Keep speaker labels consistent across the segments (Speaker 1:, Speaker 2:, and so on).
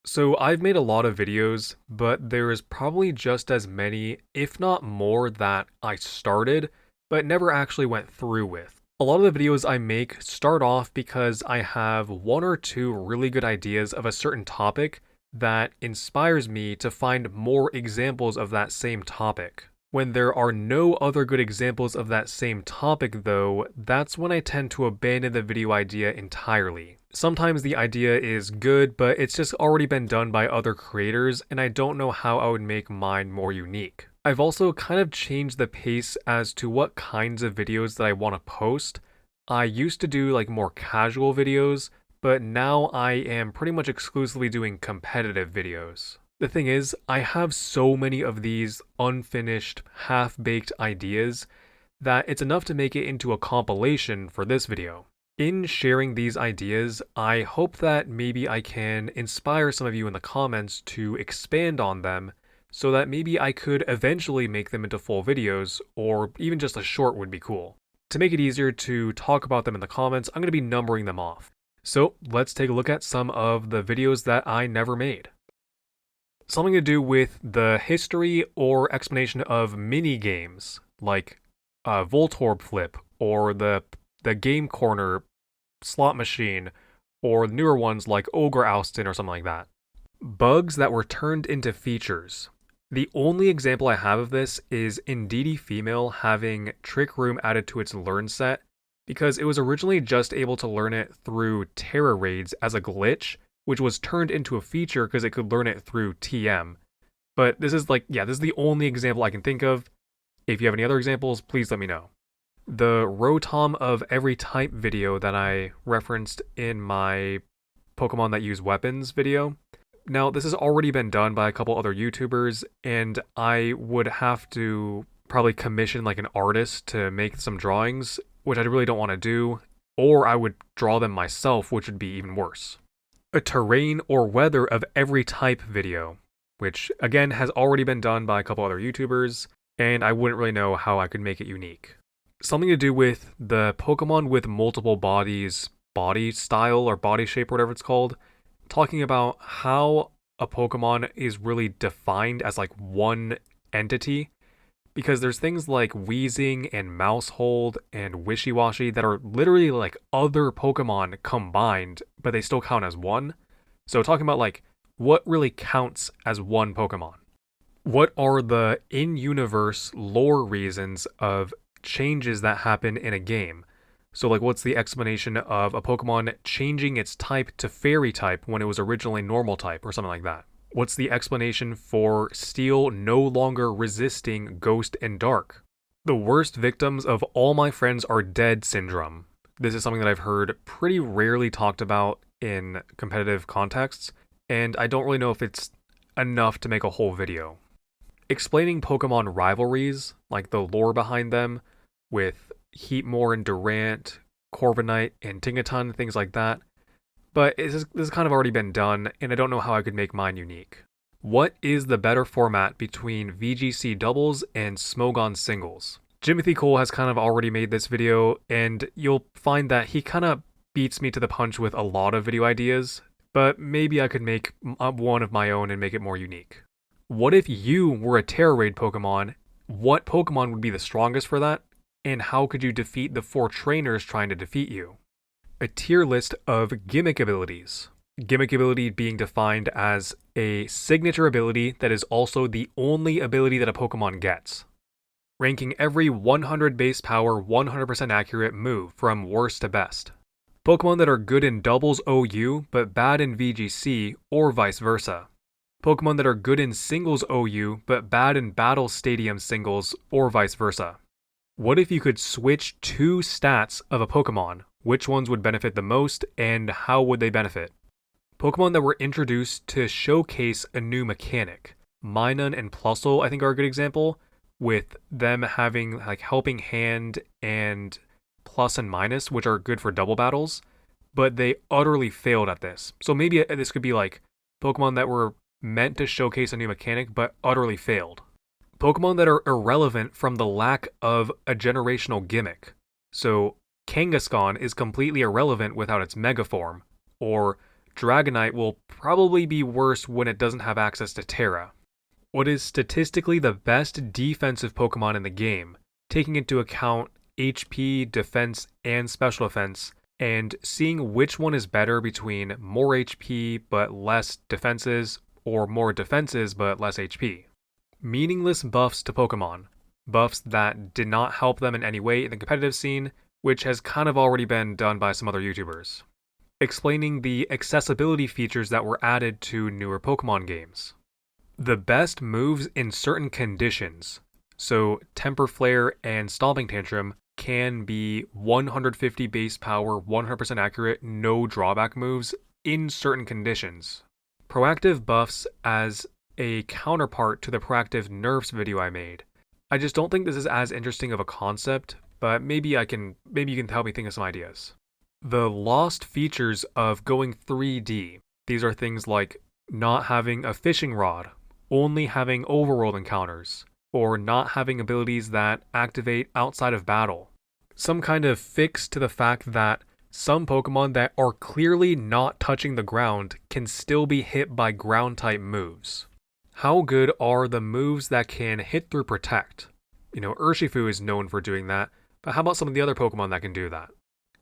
Speaker 1: So I've made a lot of videos, but there is probably just as many, if not more, that I started, but never actually went through with. A lot of the videos I make start off because I have one or two really good ideas of a certain topic that inspires me to find more examples of that same topic. When there are no other good examples of that same topic, though, that's when I tend to abandon the video idea entirely. Sometimes the idea is good, but it's just already been done by other creators, and I don't know how I would make mine more unique. I've also kind of changed the pace as to what kinds of videos that I want to post. I used to do like more casual videos, but now I am pretty much exclusively doing competitive videos. The thing is, I have so many of these unfinished, half-baked ideas that it's enough to make it into a compilation for this video. In sharing these ideas, I hope that maybe I can inspire some of you in the comments to expand on them so that maybe I could eventually make them into full videos, or even just a short would be cool. To make it easier to talk about them in the comments, I'm going to be numbering them off. So let's take a look at some of the videos that I never made. Something to do with the history or explanation of mini games, like Voltorb Flip, or the Game Corner slot machine, or newer ones like Ogre Oustin or something like that. Bugs that were turned into features. The only example I have of this is Indeedee Female having Trick Room added to its learn set, because it was originally just able to learn it through Terra raids as a glitch, which was turned into a feature because it could learn it through TM. But this is this is the only example I can think of. If you have any other examples, please let me know. The Rotom of every type video that I referenced in my Pokemon that use weapons video. Now, this has already been done by a couple other YouTubers, and I would have to probably commission like an artist to make some drawings, which I really don't want to do, or I would draw them myself, which would be even worse. A terrain or weather of every type video, which again has already been done by a couple other YouTubers, and I wouldn't really know how I could make it unique. Something to do with the Pokemon with multiple bodies, body style or body shape or whatever it's called, talking about how a Pokemon is really defined as like one entity, because there's things like Wheezing and Mousehold and Wishy-Washy that are literally like other Pokemon combined, but they still count as one. So talking about like what really counts as one Pokemon. What are the in-universe lore reasons of changes that happen in a game? So like what's the explanation of a Pokemon changing its type to Fairy type when it was originally normal type or something like that? What's the explanation for Steel no longer resisting Ghost and Dark? The worst victims of all my friends are dead syndrome. This is something that I've heard pretty rarely talked about in competitive contexts, and I don't really know if it's enough to make a whole video. Explaining Pokemon rivalries, like the lore behind them, with Heatmor and Durant, Corviknight and Tinkaton, things like that. But this has kind of already been done, and I don't know how I could make mine unique. What is the better format between VGC doubles and Smogon singles? Jimothy Cole has kind of already made this video, and you'll find that he kind of beats me to the punch with a lot of video ideas, but maybe I could make one of my own and make it more unique. What if you were a Terra Raid Pokemon? What Pokemon would be the strongest for that? And how could you defeat the 4 trainers trying to defeat you? A tier list of gimmick abilities. Gimmick ability being defined as a signature ability that is also the only ability that a Pokemon gets. Ranking every 100 base power 100% accurate move from worst to best. Pokemon that are good in doubles OU but bad in VGC or vice versa. Pokemon that are good in singles OU but bad in battle stadium singles or vice versa. What if you could switch 2 stats of a Pokemon? Which ones would benefit the most, and how would they benefit? Pokemon that were introduced to showcase a new mechanic. Minun and Plusle, I think, are a good example, with them having like Helping Hand and Plus and Minus, which are good for double battles, but they utterly failed at this. So maybe this could be like Pokemon that were meant to showcase a new mechanic, but utterly failed. Pokemon that are irrelevant from the lack of a generational gimmick. So Kangaskhan is completely irrelevant without its Mega form, or Dragonite will probably be worse when it doesn't have access to Terra. What is statistically the best defensive Pokemon in the game, taking into account HP, defense, and special defense, and seeing which one is better between more HP but less defenses, or more defenses but less HP. Meaningless buffs to Pokemon. Buffs that did not help them in any way in the competitive scene, which has kind of already been done by some other YouTubers. Explaining the accessibility features that were added to newer Pokemon games. The best moves in certain conditions. So Temper Flare and Stomping Tantrum can be 150 base power, 100% accurate, no drawback moves in certain conditions. Proactive buffs as a counterpart to the proactive nerfs video I made. I just don't think this is as interesting of a concept, but maybe you can help me think of some ideas. The lost features of going 3D. These are things like not having a fishing rod, only having overworld encounters, or not having abilities that activate outside of battle. Some kind of fix to the fact that some Pokemon that are clearly not touching the ground can still be hit by ground-type moves. How good are the moves that can hit through Protect? Urshifu is known for doing that, but how about some of the other Pokemon that can do that?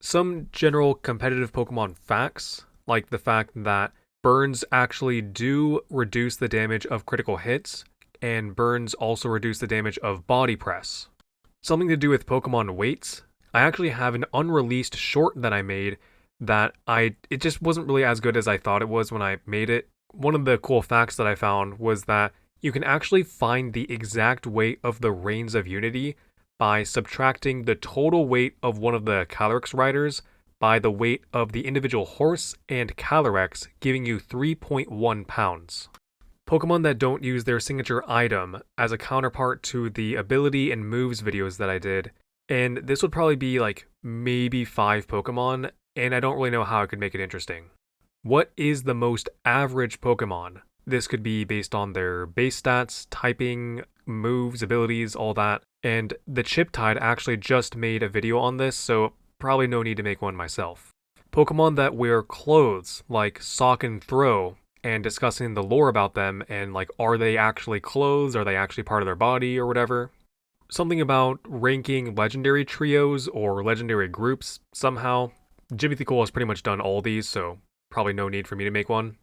Speaker 1: Some general competitive Pokemon facts, like the fact that burns actually do reduce the damage of critical hits, and burns also reduce the damage of body press. Something to do with Pokemon weights. I actually have an unreleased short that I made that it just wasn't really as good as I thought it was when I made it. One of the cool facts that I found was that you can actually find the exact weight of the Reigns of Unity by subtracting the total weight of one of the Calyrex riders by the weight of the individual horse and Calyrex, giving you 3.1 pounds. Pokemon that don't use their signature item as a counterpart to the ability and moves videos that I did, and this would probably be like maybe 5 Pokemon, and I don't really know how I could make it interesting. What is the most average Pokemon? This could be based on their base stats, typing, moves, abilities, all that. And the Chiptide actually just made a video on this, so probably no need to make one myself. Pokemon that wear clothes, like Sock and Throw, and discussing the lore about them, and like, are they actually clothes? Are they actually part of their body or whatever? Something about ranking legendary trios or legendary groups somehow. Jimothy has pretty much done all these, so probably no need for me to make one.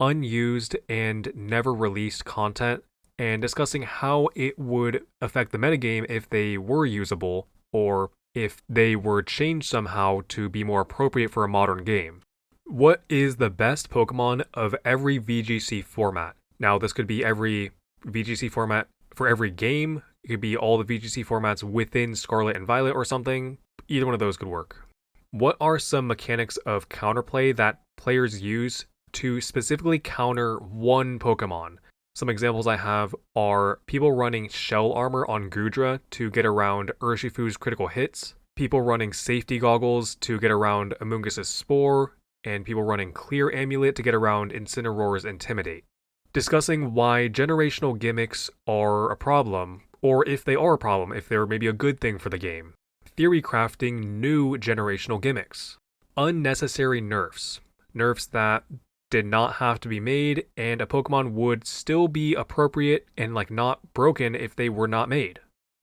Speaker 1: Unused and never released content, and discussing how it would affect the metagame if they were usable, or if they were changed somehow to be more appropriate for a modern game. What is the best Pokemon of every VGC format? Now, this could be every VGC format for every game. It could be all the VGC formats within Scarlet and Violet or something. Either one of those could work. What are some mechanics of counterplay that players use to specifically counter one Pokemon? Some examples I have are people running Shell Armor on Goodra to get around Urshifu's critical hits, people running Safety Goggles to get around Amoonguss' Spore, and people running Clear Amulet to get around Incineroar's Intimidate. Discussing why generational gimmicks are a problem, or if they are a problem, if they're maybe a good thing for the game. Theory crafting new generational gimmicks. Unnecessary nerfs. Nerfs that did not have to be made, and a Pokemon would still be appropriate and not broken if they were not made.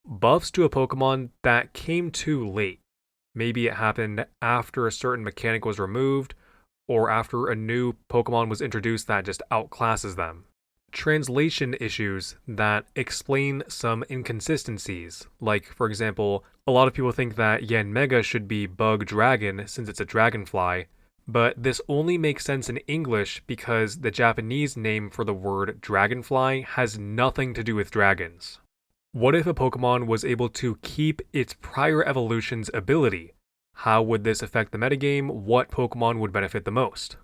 Speaker 1: Buffs to a Pokemon that came too late. Maybe it happened after a certain mechanic was removed, or after a new Pokemon was introduced that just outclasses them. Translation issues that explain some inconsistencies. Like, for example, a lot of people think that Yanmega should be Bug Dragon since it's a dragonfly, but this only makes sense in English because the Japanese name for the word dragonfly has nothing to do with dragons. What if a Pokemon was able to keep its prior evolution's ability? How would this affect the metagame? What Pokemon would benefit the most?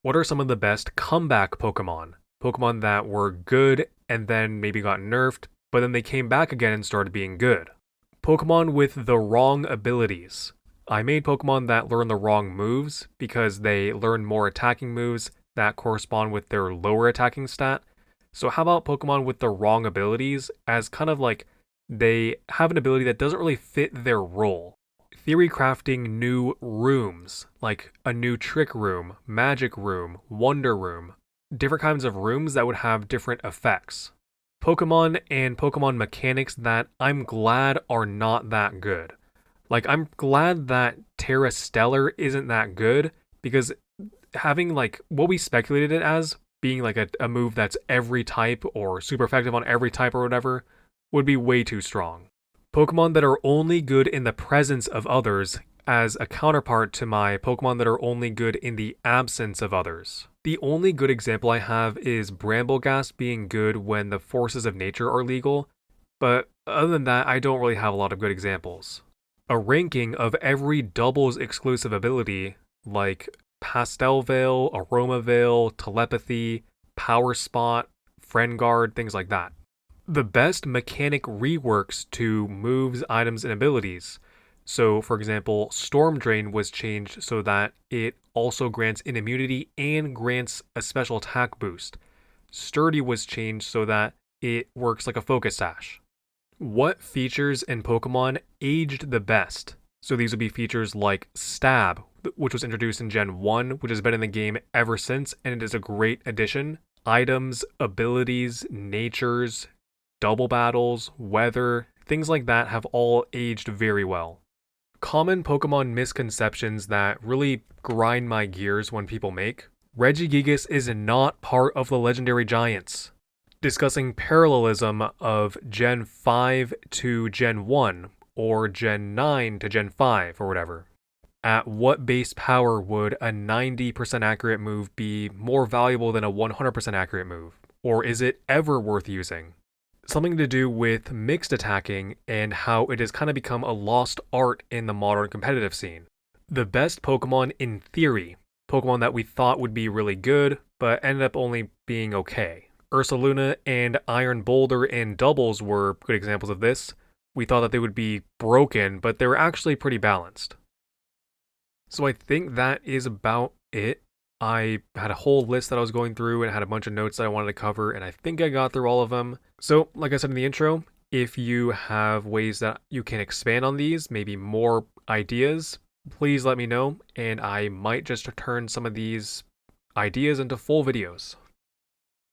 Speaker 1: What are some of the best comeback Pokemon? Pokemon that were good and then maybe got nerfed, but then they came back again and started being good. Pokemon with the wrong abilities. I made Pokemon that learn the wrong moves because they learn more attacking moves that correspond with their lower attacking stat. So how about Pokemon with the wrong abilities as kind of like they have an ability that doesn't really fit their role? theory crafting new rooms, like a new trick room, magic room, wonder room, different kinds of rooms that would have different effects. Pokemon and Pokemon mechanics that I'm glad are not that good. Like, I'm glad that Terra Stellar isn't that good, because having, like, what we speculated it as being like a move that's every type or super effective on every type or whatever would be way too strong. Pokemon that are only good in the presence of others as a counterpart to my Pokemon that are only good in the absence of others. The only good example I have is Brambleghast being good when the forces of nature are legal, but other than that, I don't really have a lot of good examples. A ranking of every doubles exclusive ability, like Pastel Veil, Aroma Veil, Telepathy, Power Spot, Friend Guard, things like that. The best mechanic reworks to moves, items, and abilities. So, for example, Storm Drain was changed so that it also grants an immunity and grants a special attack boost. Sturdy was changed so that it works like a Focus Sash. What features in Pokemon aged the best? So these would be features like Stab, which was introduced in Gen 1, which has been in the game ever since, and it is a great addition. Items, abilities, natures, double battles, weather, things like that have all aged very well. Common Pokemon misconceptions that really grind my gears when people make. Regigigas is not part of the Legendary Giants. Discussing parallelism of Gen 5 to Gen 1, or Gen 9 to Gen 5, or whatever. At what base power would a 90% accurate move be more valuable than a 100% accurate move? Or is it ever worth using? Something to do with mixed attacking and how it has kind of become a lost art in the modern competitive scene. The best Pokemon in theory, Pokemon that we thought would be really good, but ended up only being okay. Ursaluna and Iron Boulder in doubles were good examples of this. We thought that they would be broken, but they were actually pretty balanced. So I think that is about it. I had a whole list that I was going through and had a bunch of notes that I wanted to cover, and I think I got through all of them. So, like I said in the intro, if you have ways that you can expand on these, maybe more ideas, please let me know, and I might just turn some of these ideas into full videos.